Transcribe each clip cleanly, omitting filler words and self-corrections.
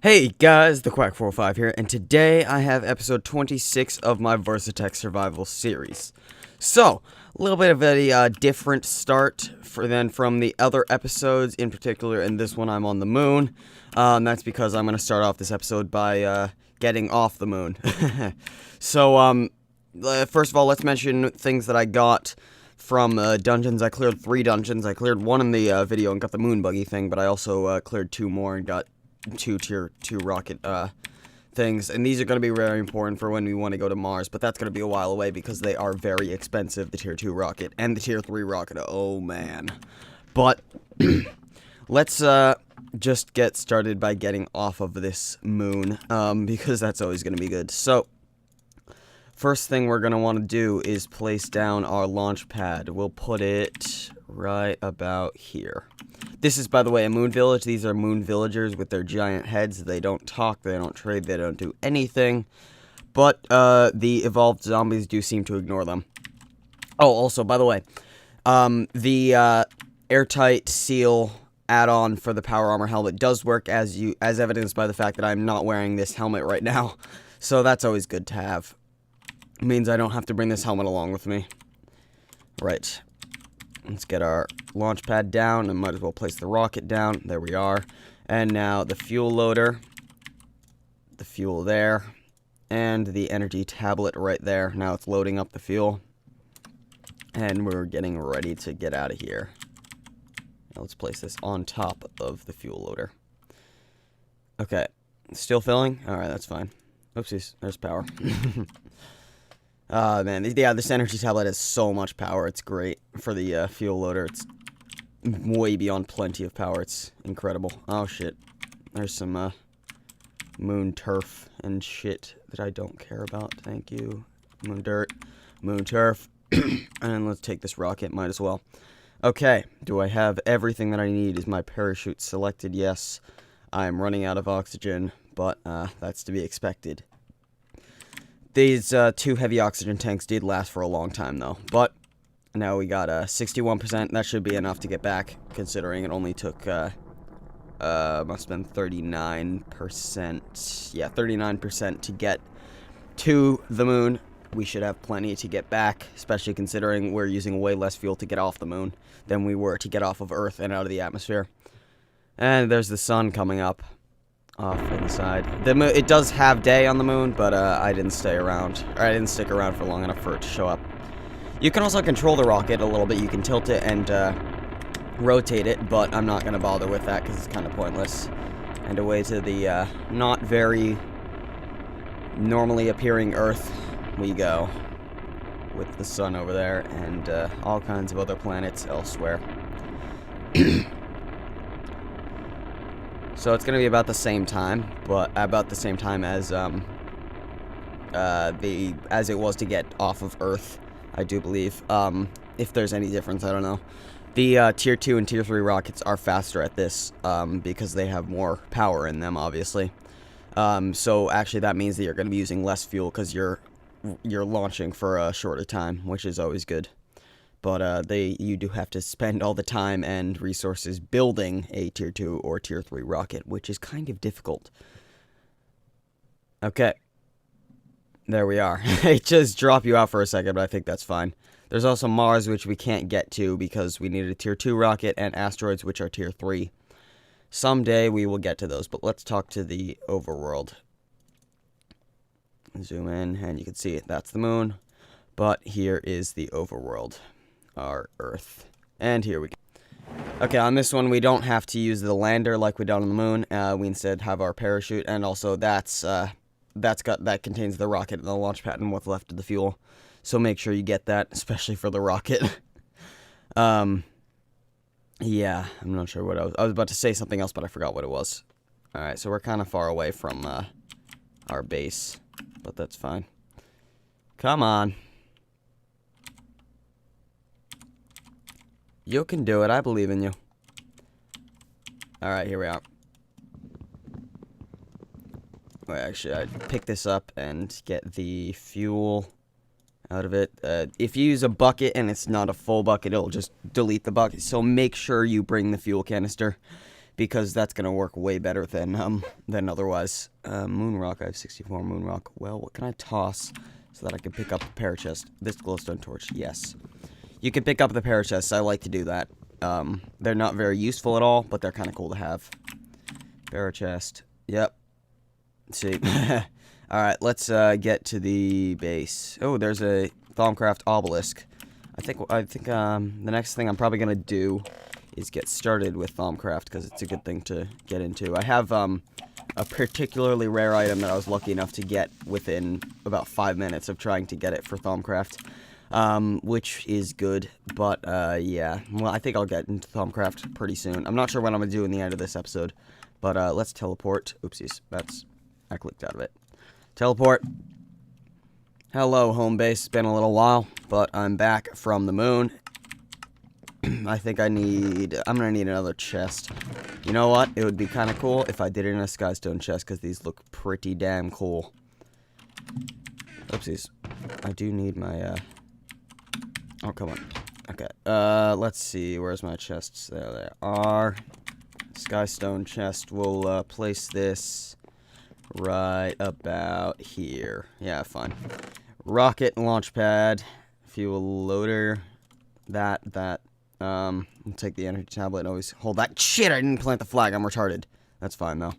Hey guys, the Quack45 here, and today I have episode 26 of my Versatech survival series. So, a little bit of a different start from the other episodes, in particular in this one I'm on the moon. That's because I'm going to start off this episode by getting off the moon. So, first of all, let's mention things that I got from dungeons. I cleared 3 dungeons. I cleared one in the video and got the moon buggy thing, but I also cleared 2 more and got 2 tier 2 rocket things, and these are going to be very important for when we want to go to Mars, but that's going to be a while away because they are very expensive, the tier 2 rocket and the tier 3 rocket. Oh man. But let's just get started by getting off of this moon, because that's always going to be good. So first thing we're going to want to do is place down our launch pad. We'll put it right about here. This is, by the way, a moon village. These are moon villagers with their giant heads. They don't talk, they don't trade, they don't do anything. But the evolved zombies do seem to ignore them. Oh, also, by the way, the airtight seal add-on for the power armor helmet does work, as evidenced by the fact that I'm not wearing this helmet right now. So that's always good to have. It means I don't have to bring this helmet along with me. Right. Let's get our launch pad down, and might as well place the rocket down. There we are. And now the fuel loader, the fuel there, and the energy tablet right there. Now it's loading up the fuel, and we're getting ready to get out of here. Now let's place this on top of the fuel loader. Okay, still filling? Alright, that's fine. Oopsies, there's power. Man, yeah, this energy tablet has so much power. It's great for the fuel loader. It's way beyond plenty of power. It's incredible. Oh, shit. There's some moon turf and shit that I don't care about. Thank you. Moon dirt. Moon turf. And let's take this rocket. Might as well. Okay. Do I have everything that I need? Is my parachute selected? Yes. I'm running out of oxygen, but that's to be expected. These 2 heavy oxygen tanks did last for a long time, though. But now we got 61%. That should be enough to get back, considering it only took, must have been 39%. Yeah, 39% to get to the moon. We should have plenty to get back, especially considering we're using way less fuel to get off the moon than we were to get off of Earth and out of the atmosphere. And there's the sun coming up off on the side. It does have day on the moon, but I didn't stay around. Or I didn't stick around for long enough for it to show up. You can also control the rocket a little bit. You can tilt it and rotate it, but I'm not going to bother with that because it's kind of pointless. And away to the not very normally appearing Earth we go, with the sun over there and all kinds of other planets elsewhere. So it's going to be about the same time, but about the same time as it was to get off of Earth, I do believe. If there's any difference, I don't know. The tier 2 and tier 3 rockets are faster at this because they have more power in them, obviously. So actually that means that you're going to be using less fuel because you're launching for a shorter time, which is always good. But you do have to spend all the time and resources building a tier 2 or tier 3 rocket, which is kind of difficult. Okay. There we are. It just dropped you out for a second, but I think that's fine. There's also Mars, which we can't get to because we needed a tier 2 rocket, and asteroids, which are tier 3. Someday we will get to those, but let's talk to the overworld. Zoom in, and you can see it. That's the moon. But here is the overworld. Our Earth. And here we go. Okay, on this one we don't have to use the lander like we done on the moon. We instead have our parachute, and also that contains the rocket and the launch pad and what's left of the fuel. So make sure you get that, especially for the rocket. Yeah, I'm not sure what I was about to say something else, but I forgot what it was. Alright, so we're kind of far away from our base, but that's fine. Come on. You can do it. I believe in you. Alright, here we are. Wait, actually, I'd pick this up and get the fuel out of it. If you use a bucket and it's not a full bucket, it'll just delete the bucket. So make sure you bring the fuel canister. because that's gonna work way better than otherwise. Moon rock, I have 64 moon rock. Well, what can I toss so that I can pick up the parachest? This glowstone torch, yes. You can pick up the parachests. I like to do that. They're not very useful at all, but they're kind of cool to have. Parachest. Yep. Let's see. Alright, let's get to the base. Oh, there's a Thaumcraft obelisk. I think the next thing I'm probably gonna do is get started with Thaumcraft, because it's a good thing to get into. I have a particularly rare item that I was lucky enough to get within about 5 minutes of trying to get it for Thaumcraft, which is good. But yeah, well, I think I'll get into Thaumcraft pretty soon. I'm not sure what I'm gonna do in the end of this episode, but let's teleport. Oopsies, I clicked out of it. Teleport. Hello, home base. It's been a little while, but I'm back from the moon. I think I'm gonna need another chest. You know what? It would be kind of cool if I did it in a skystone chest, because these look pretty damn cool. Oopsies. I do need my, oh, come on. Okay, let's see. Where's my chests? There they are. Skystone chest. We'll, place this right about here. Yeah, fine. Rocket launch pad. Fuel loader. That. I'll take the energy tablet and always hold that. Shit, I didn't plant the flag. I'm retarded. That's fine, though.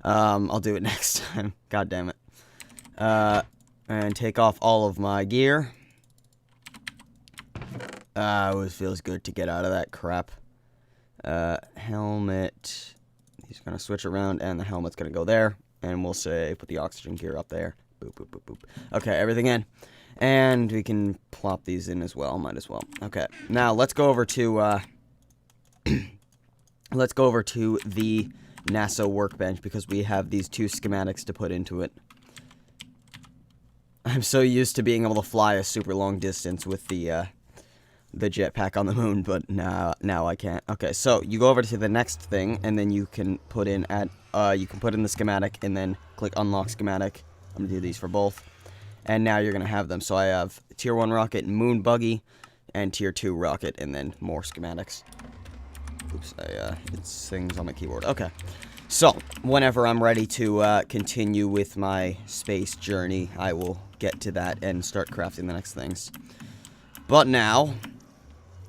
I'll do it next time. God damn it. And take off all of my gear. It always feels good to get out of that crap. Helmet. He's gonna switch around, and the helmet's gonna go there. And we'll say, put the oxygen gear up there. Boop, boop, boop, boop. Okay, everything in. And we can plop these in as well. Might as well. Okay, now let's go over to, let's go over to the NASA workbench, because we have these 2 schematics to put into it. I'm so used to being able to fly a super long distance with the jetpack on the moon, but now I can't. Okay, so you go over to the next thing, and then you can put in the schematic, and then click unlock schematic. I'm gonna do these for both, and now you're gonna have them. So I have tier 1 rocket, moon buggy, and tier 2 rocket, and then more schematics. Oops, it's things on my keyboard. Okay, so whenever I'm ready to continue with my space journey, I will get to that and start crafting the next things. But now,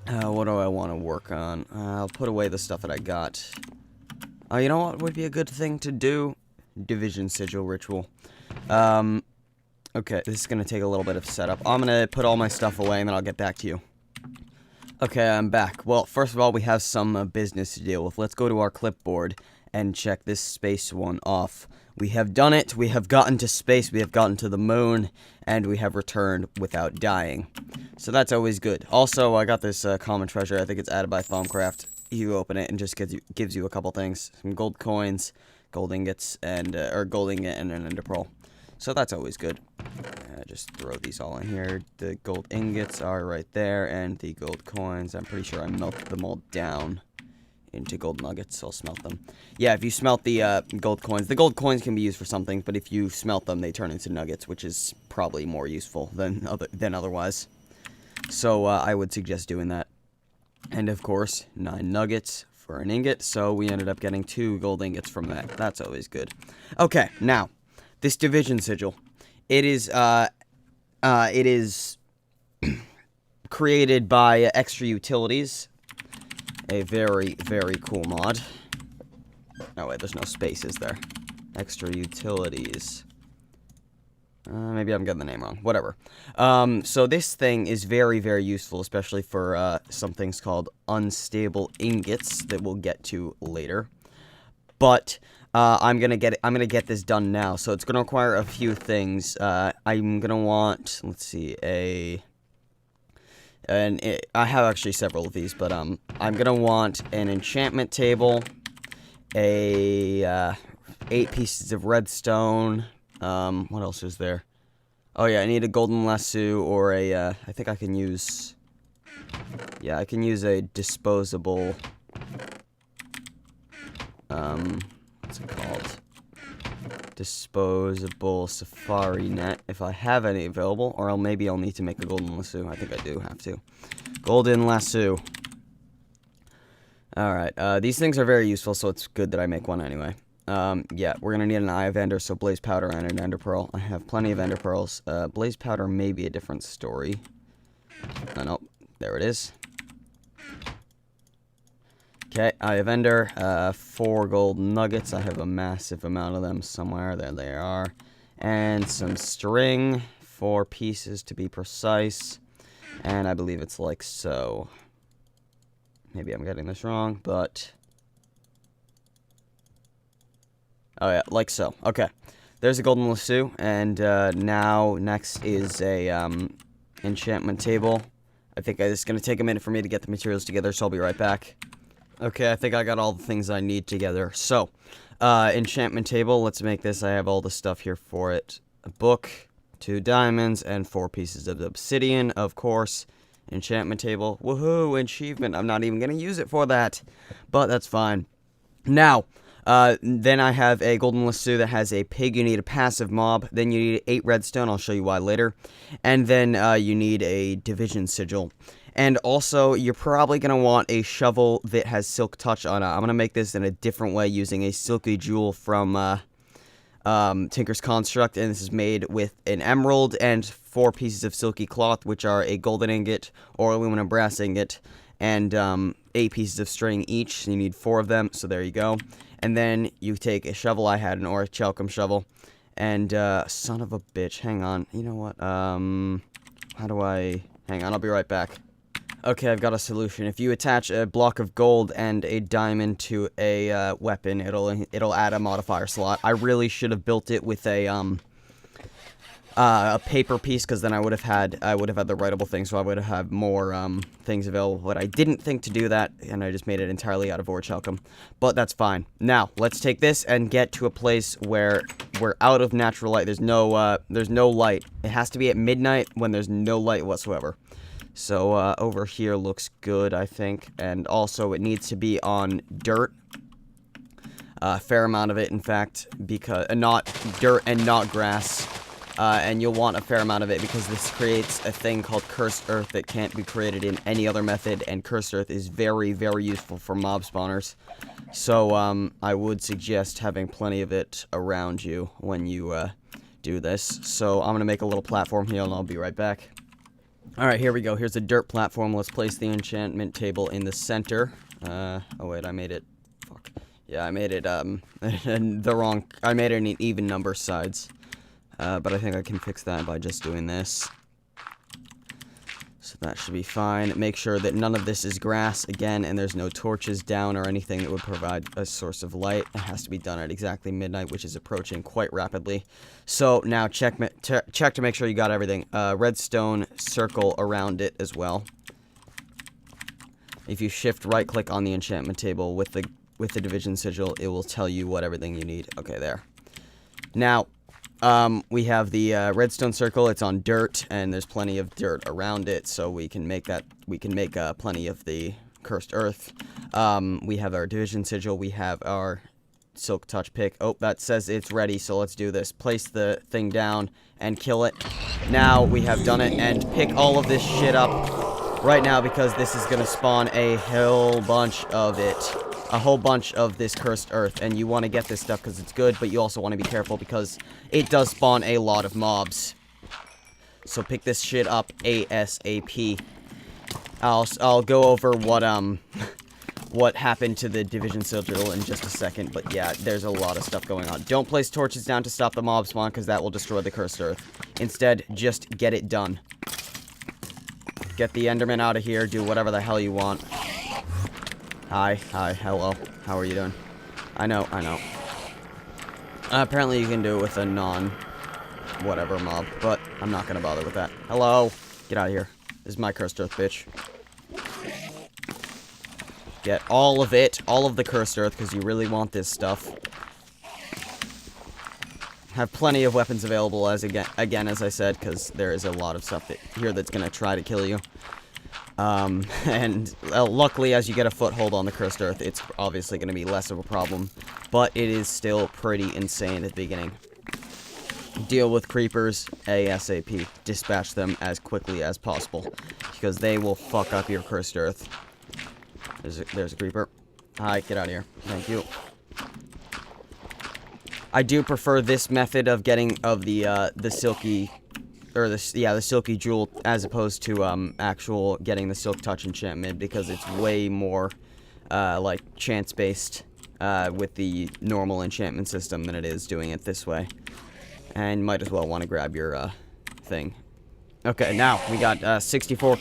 what do I want to work on? I'll put away the stuff that I got. You know what would be a good thing to do? Division sigil ritual. Okay, this is going to take a little bit of setup. I'm going to put all my stuff away, and then I'll get back to you. Okay, I'm back. Well, first of all, we have some business to deal with. Let's go to our clipboard and check this space one off. We have done it. We have gotten to space. We have gotten to the moon, and we have returned without dying. So that's always good. Also, I got this common treasure. I think it's added by Thaumcraft. You open it and just gives you a couple things. Some gold coins, gold ingots, and or gold ingot and an ender pearl. So that's always good. Just throw these all in here. The gold ingots are right there, and the gold coins. I'm pretty sure I melted them all down into gold nuggets, so I'll smelt them. Yeah, if you smelt the gold coins can be used for something, but if you smelt them, they turn into nuggets, which is probably more useful than otherwise. So I would suggest doing that. And of course, 9 nuggets for an ingot, so we ended up getting 2 gold ingots from that. That's always good. Okay, now, this division sigil. It is created by Extra Utilities. A very, very cool mod. Oh, wait, there's no spaces there. Extra Utilities. Maybe I'm getting the name wrong. Whatever. So this thing is very, very useful, especially for some things called unstable ingots that we'll get to later. But I'm gonna get this done now. So it's gonna require a few things. I'm gonna want, let's see, I have actually several of these, but I'm gonna want an enchantment table, 8 pieces of redstone. What else is there? Oh yeah, I need a golden lasso or I think I can use, yeah, I can use a disposable, what's it called? Disposable safari net, if I have any available, or maybe I'll need to make a golden lasso. I think I do have to. Golden lasso. Alright, these things are very useful, so it's good that I make one anyway. Yeah, we're gonna need an eye of ender, so blaze powder and an ender pearl. I have plenty of ender pearls. Blaze powder may be a different story. Oh, no, there it is. Okay, eye of ender, 4 gold nuggets. I have a massive amount of them somewhere. There they are. And some string, 4 pieces to be precise. And I believe it's like so. Maybe I'm getting this wrong, but... Oh yeah, like so. Okay. There's a golden lasso, and now next is a enchantment table. I think it's going to take a minute for me to get the materials together, so I'll be right back. Okay, I think I got all the things I need together. So, enchantment table, let's make this. I have all the stuff here for it. A book, 2 diamonds, and 4 pieces of obsidian, of course. Enchantment table, woohoo, achievement. I'm not even going to use it for that, but that's fine. Now, then I have a golden lasso that has a pig. You need a passive mob. Then you need 8 redstone. I'll show you why later. And then you need a division sigil. And also, you're probably going to want a shovel that has silk touch on it. I'm going to make this in a different way using a silky jewel from Tinker's Construct. And this is made with an emerald and 4 pieces of silky cloth, which are a golden ingot or aluminum brass ingot. And 8 pieces of string each. So you need 4 of them. So there you go. And then you take a shovel. I had an orichalcum shovel. And, son of a bitch. Hang on. You know what? How do I... Hang on, I'll be right back. Okay, I've got a solution. If you attach a block of gold and a diamond to a weapon, it'll add a modifier slot. I really should have built it with a paper piece, because then I would have had the writable thing, so I would have had more things available. But I didn't think to do that, and I just made it entirely out of orichalcum. But that's fine. Now let's take this and get to a place where we're out of natural light. There's no light. It has to be at midnight when there's no light whatsoever. So, over here looks good, I think. And also, it needs to be on dirt. A fair amount of it, in fact, because not dirt and not grass. And you'll want a fair amount of it because this creates a thing called cursed earth that can't be created in any other method. And cursed earth is very, very useful for mob spawners. So, I would suggest having plenty of it around you when you, do this. So, I'm gonna make a little platform here, and I'll be right back. Alright, here we go. Here's a dirt platform. Let's place the enchantment table in the center. Oh wait, I made it... Fuck. Yeah, I made it, I made it an even number sides. But I think I can fix that by just doing this. So that should be fine. Make sure that none of this is grass, again, and there's no torches down or anything that would provide a source of light. It has to be done at exactly midnight, which is approaching quite rapidly. So now check to make sure you got everything. Redstone circle around it as well. If you shift right-click on the enchantment table with the division sigil, it will tell you what everything you need. Okay, there. Now... we have the redstone circle. It's on dirt, and there's plenty of dirt around it, so we can make plenty of the cursed earth. We have our division sigil. We have our silk touch pick. Oh, that says it's ready, so let's do this. Place the thing down and kill it. Now we have done it, and pick all of this shit up right now because this is gonna spawn a whole bunch of it. A whole bunch of this cursed earth, and you want to get this stuff because it's good, but you also want to be careful because it does spawn a lot of mobs. So pick this shit up ASAP. I'll go over what happened to the division sigil in just a second, but yeah, there's a lot of stuff going on. Don't place torches down to stop the mob spawn because that will destroy the cursed earth. Instead, just get it done. Get the enderman out of here, do whatever the hell you want. Hi, hello. How are you doing? I know. Apparently you can do it with a non-whatever mob, but I'm not gonna bother with that. Hello! Get out of here. This is my cursed earth, bitch. Get all of it, all of the cursed earth, because you really want this stuff. Have plenty of weapons available, as again, as I said, because there is a lot of stuff here that's gonna try to kill you. Luckily, as you get a foothold on the cursed earth, it's obviously going to be less of a problem, but it is still pretty insane at the beginning. Deal with creepers ASAP. Dispatch them as quickly as possible, because they will fuck up your cursed earth. There's a creeper. Hi, get out of here. Thank you. I do prefer this method of getting the silky, or the silky jewel, as opposed to actual getting the silk touch enchantment, because it's way more like chance based with the normal enchantment system than it is doing it this way. And might as well want to grab your thing. Okay, now we got 64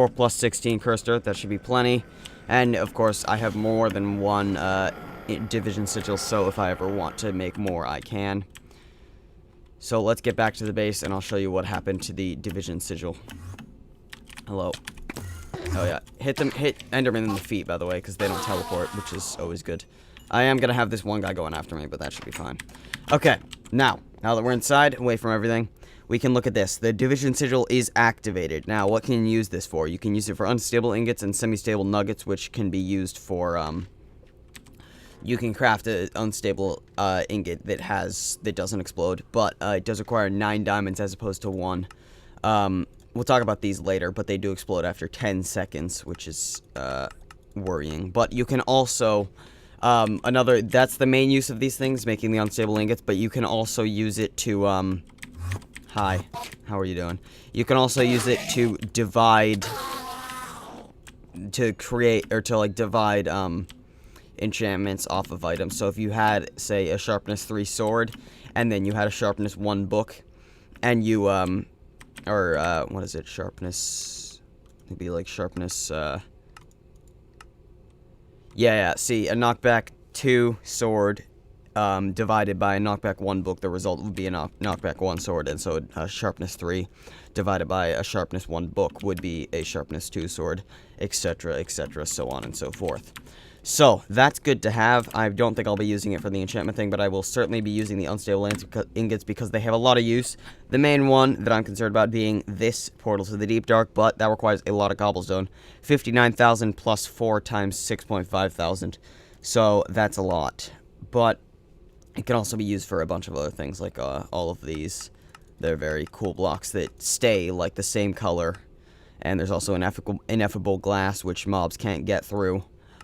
plus 16 cursed earth. That should be plenty. And of course, I have more than one division sigil, so if I ever want to make more, I can. So let's get back to the base, and I'll show you what happened to the division sigil. Hello. Oh yeah, hit Enderman in the feet, by the way, because they don't teleport, which is always good. I am gonna have this one guy going after me, but that should be fine. Okay, now that we're inside, away from everything, we can look at this. The division sigil is activated. Now, what can you use this for? You can use it for unstable ingots and semi-stable nuggets, which can be used for, you can craft an unstable ingot that doesn't explode, but it does require 9 diamonds as opposed to 1. We'll talk about these later, but they do explode after 10 seconds, which is worrying. But you can also, that's the main use of these things, making the unstable ingots, but you can also use it to, hi, how are you doing? You can also use it to divide, divide, enchantments off of items. So if you had, say, a sharpness 3 sword, and then you had a sharpness 1 book, and you, what is it, sharpness, it'd be like sharpness, see, a knockback 2 sword, divided by a knockback 1 book, the result would be a knockback 1 sword, and so a sharpness 3 divided by a sharpness 1 book would be a sharpness 2 sword, etc., so on and so forth. So, that's good to have. I don't think I'll be using it for the enchantment thing, but I will certainly be using the unstable ingots because they have a lot of use. The main one that I'm concerned about being this portal to the deep dark, but that requires a lot of cobblestone. 59,000 plus 4 times 6.5 thousand. So, that's a lot. But it can also be used for a bunch of other things, like all of these. They're very cool blocks that stay like the same color. And there's also ineffable glass, which mobs can't get through,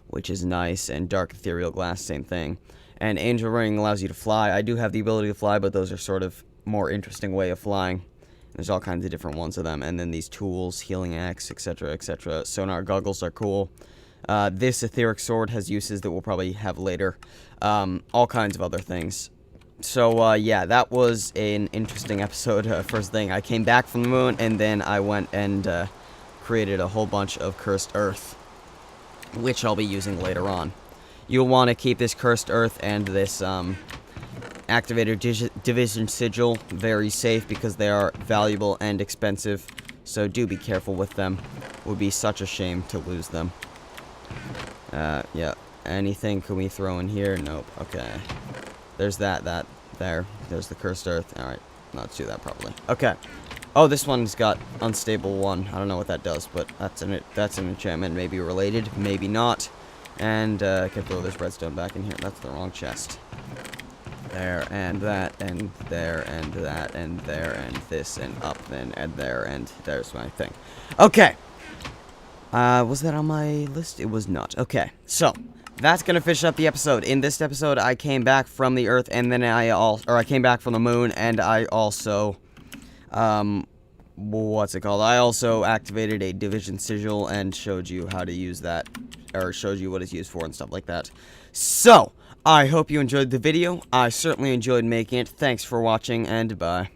which is nice, and dark ethereal glass, same thing. And angel ring allows you to fly. I do have the ability to fly, but those are sort of more interesting way of flying. There's all kinds of different ones of them. And then these tools, healing axe, etc., etc. Sonar goggles are cool. This etheric sword has uses that we'll probably have later. All kinds of other things. So, yeah, that was an interesting episode. First thing, I came back from the moon, and then I went and created a whole bunch of cursed earth, which I'll be using later on. You'll want to keep this cursed earth and this activated division sigil very safe because they are valuable and expensive. So do be careful with them. It would be such a shame to lose them. Yeah. Anything can we throw in here? Nope. Okay. There's that there. There's the cursed earth. Alright. Let's do that properly. Okay. Oh, this one's got unstable 1. I don't know what that does, but that's an enchantment. Maybe related, maybe not. And I can throw this redstone back in here. That's the wrong chest. There, and that, and there, and that, and there, and this, and up, and there, and there's my thing. Okay. Was that on my list? It was not. Okay, so that's gonna finish up the episode. In this episode, I came back from the Earth, and then I came back from the Moon, and I also, what's it called? I also activated a division sigil and showed you how to use that, or showed you what it's used for and stuff like that. So, I hope you enjoyed the video. I certainly enjoyed making it. Thanks for watching, and bye.